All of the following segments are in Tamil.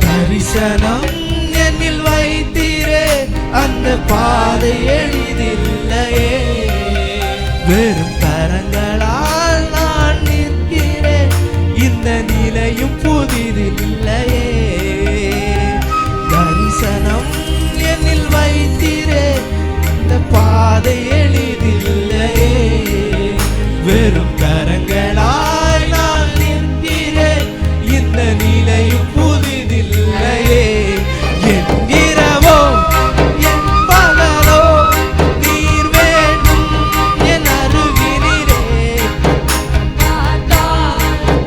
தரிசனம் என்னில் வைத்தீரே, அந்த பாதை எளிதில்லையே. வெறும் கரங்களால் நான் நிற்கிறேன், இந்த நிலையும் புதிதில்லையே. தரிசனம் என்னில் வைத்தீரே, அந்த பாதை எளிதில்லையே. வெறும் கரங்களால் நான் நிற்கிறேன், இந்த நிலையும் புதிதில்லையே. என் இரவோ என் பகலோ நீர் வேண்டும் என் அருகினிலே.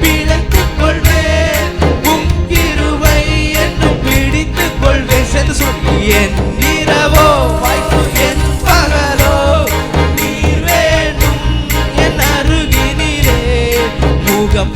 பிழைத்துக் கொள்வேன் உம் கிருபை என்னும் பிடித்துக் கொள்வேன். சென்று சொல்லி என் இரவோ என் பகலோ நீர் வேண்டும் என் அருகினிலே. முகம்